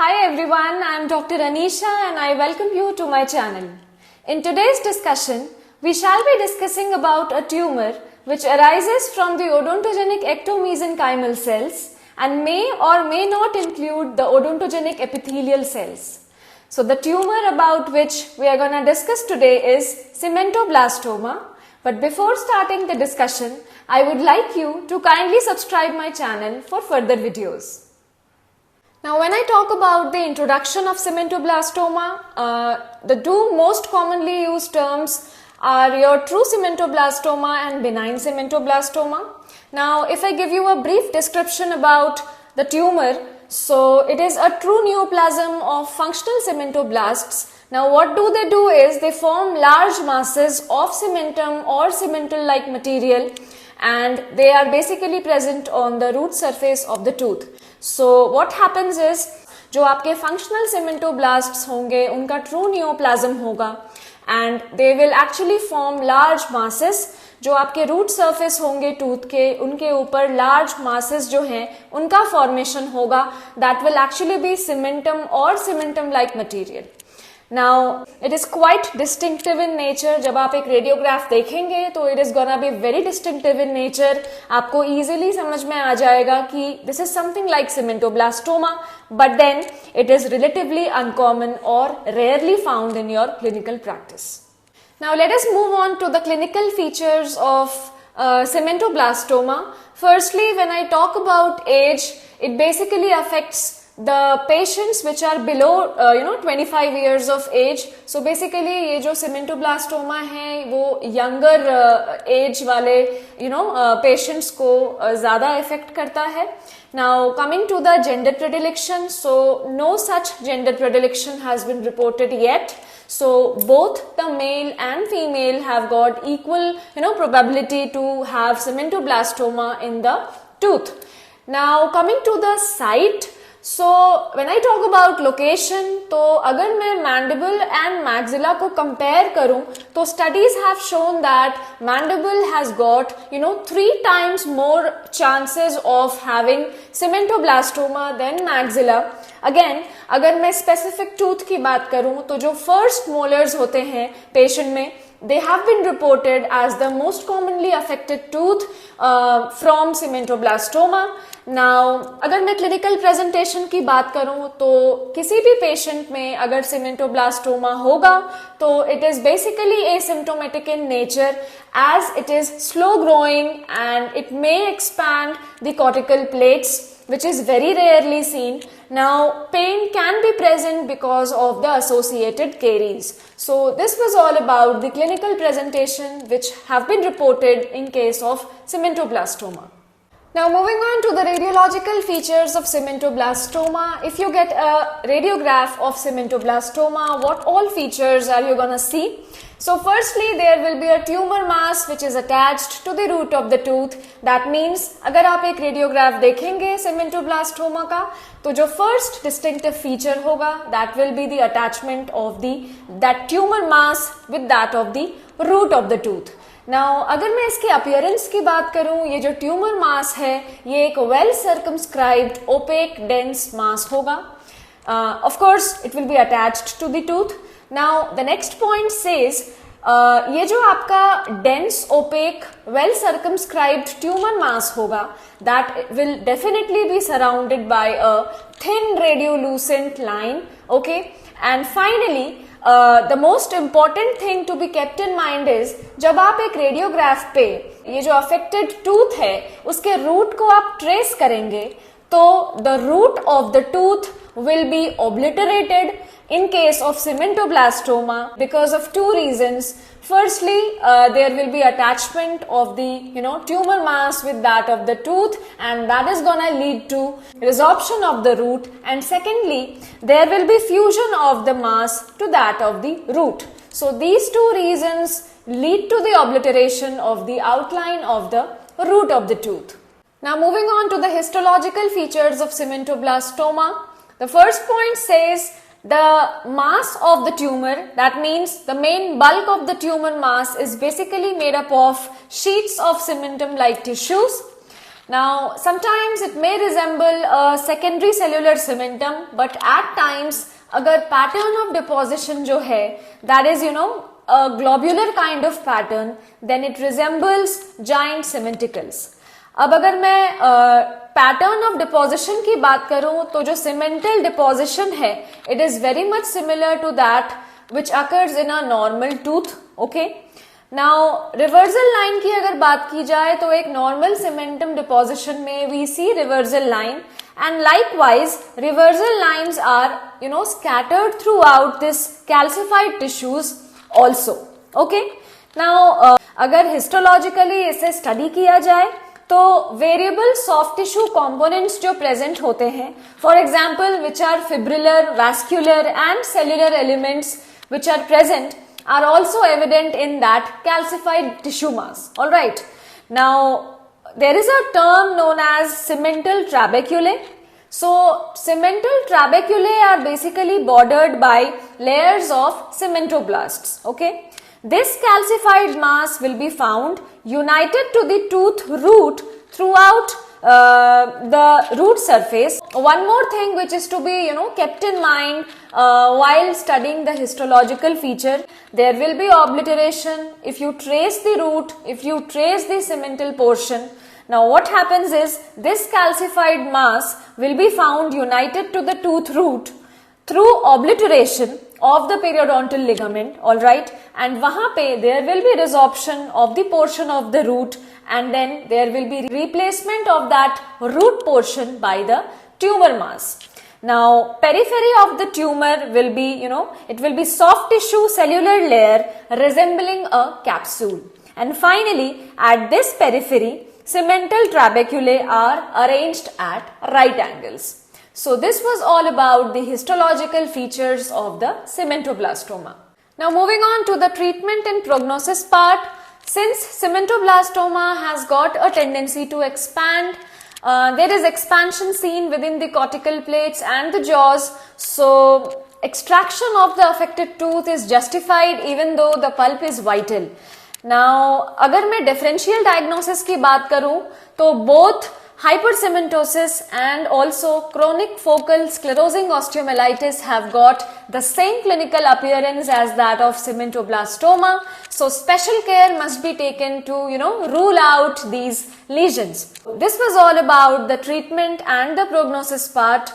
Hi everyone, I am Dr. Anisha and I welcome you to my channel. In today's discussion, we shall be discussing about a tumor which arises from the odontogenic ectomesenchymal cells and may or may not include the odontogenic epithelial cells. So the tumor about which we are going to discuss today is cementoblastoma. But before starting the discussion, I would like you to kindly subscribe my channel for further videos. Now when I talk about the introduction of cementoblastoma, the two most commonly used terms are your true cementoblastoma and benign cementoblastoma. Now if I give you a brief description about the tumor, so it is a true neoplasm of functional cementoblasts. Now what do? Is they form large masses of cementum or cemental-like material and they are basically present on the root surface of the tooth. So what happens is जो आपके functional cementoblasts होंगे उनका true neoplasm होगा and they will actually form large masses. जो आपके root surface होंगे tooth के उनके ऊपर large masses जो हैं उनका formation होगा that will actually be cementum or cementum like material. Now it is quite distinctive in nature. जब आप एक radiograph देखेंगे तो it is gonna be very distinctive in nature. आपको easily समझ में आ जाएगा कि this is something like cementoblastoma, but then it is relatively uncommon or rarely found in your clinical practice. Now let us move on to the clinical features of cementoblastoma. Firstly, when I talk about age, it basically affects the patients which are below 25 years of age. So basically ये जो cementoblastoma है वो younger age वाले patients को ज़्यादा affect करता है. Now coming to the gender predilection, so no such gender predilection has been reported yet. So both the male and female have got equal probability to have cementoblastoma in the tooth. Now coming to the site, so when I talk about location, तो अगर मैं mandible and maxilla को compare करूं, तो studies have shown that mandible has got 3 times more chances of having cementoblastoma than maxilla. Again, अगर मैं specific tooth की बात करूं, तो जो first molars होते हैं patient में, they have been reported as the most commonly affected tooth from cementoblastoma. Now, अगर मैं clinical presentation की बात करूं तो किसी भी patient में अगर cementoblastoma होगा तो it is basically asymptomatic in nature as it is slow growing and it may expand the cortical plates, which is very rarely seen. Now, pain can be present because of the associated caries. So, this was all about the clinical presentation which have been reported in case of cementoblastoma. Now, moving on to the radiological features of cementoblastoma. If you get a radiograph of cementoblastoma, what all features are you gonna see? So firstly, there will be a tumor mass which is attached to the root of the tooth. That means अगर आप एक radiograph देखेंगे cementoblastoma का, तो जो first distinctive feature होगा, that will be the attachment of that tumor mass with that of the root of the tooth. Now, अगर मैं इसके appearance की बात करूं, ये जो tumor mass है, ये एक well circumscribed, opaque, dense mass होगा. Of course, it will be attached to the tooth. Now, the next point says, ये जो आपका dense, opaque, well circumscribed tumor mass होगा, that will definitely be surrounded by a thin radiolucent line, okay? And finally, the most important thing to be kept in mind is जब आप एक radiograph पे ये जो affected tooth है उसके root को आप trace करेंगे तो the root of the tooth will be obliterated in case of cementoblastoma because of two reasons. Firstly, there will be attachment of the tumor mass with that of the tooth and that is gonna lead to resorption of the root, and secondly, there will be fusion of the mass to that of the root. So these two reasons lead to the obliteration of the outline of the root of the tooth. Now moving on to the histological features of cementoblastoma. The first point says the mass of the tumor, that means the main bulk of the tumor mass is basically made up of sheets of cementum-like tissues. Now, sometimes it may resemble a secondary cellular cementum, but at times, अगर pattern of deposition जो है, that is, a globular kind of pattern, then it resembles giant cementicles. अब अगर मैं pattern of deposition की बात करूं, तो जो cemental deposition है, it is very much similar to that which occurs in a normal tooth, okay? Now, reversal line की अगर बात की जाए तो एक normal cementum deposition में we see reversal line, and likewise reversal lines are scattered throughout this calcified tissues also. Okay? Now, अगर histologically इसे study किया जाए तो variable soft tissue components जो present होते हैं, for example which are fibrillar, vascular and cellular elements which are present, are also evident in that calcified tissue mass. Alright. Now, there is a term known as cemental trabeculae. So, cemental trabeculae are basically bordered by layers of cementoblasts. Okay. This calcified mass will be found united to the tooth root throughout the root surface. One more thing which is to be kept in mind while studying the histological feature, there will be obliteration if you trace the root, if you trace the cemental portion. Now what happens is this calcified mass will be found united to the tooth root through obliteration of the periodontal ligament, alright, and wahan pe there will be resorption of the portion of the root, and then there will be replacement of that root portion by the tumor mass. Now, periphery of the tumor will be, it will be soft tissue cellular layer resembling a capsule. And finally, at this periphery, cemental trabeculae are arranged at right angles. So, this was all about the histological features of the cementoblastoma. Now, moving on to the treatment and prognosis part. Since cementoblastoma has got a tendency to expand, there is expansion seen within the cortical plates and the jaws. So, extraction of the affected tooth is justified even though the pulp is vital. Now, अगर मैं differential diagnosis की बात करूं, तो both hypercementosis and also chronic focal sclerosing osteomyelitis have got the same clinical appearance as that of cementoblastoma. So special care must be taken to, rule out these lesions. This was all about the treatment and the prognosis part,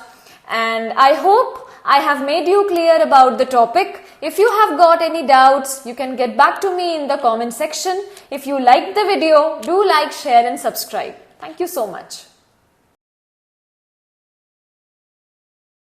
and I hope I have made you clear about the topic. If you have got any doubts, you can get back to me in the comment section. If you liked the video, do like, share and subscribe. Thank you so much.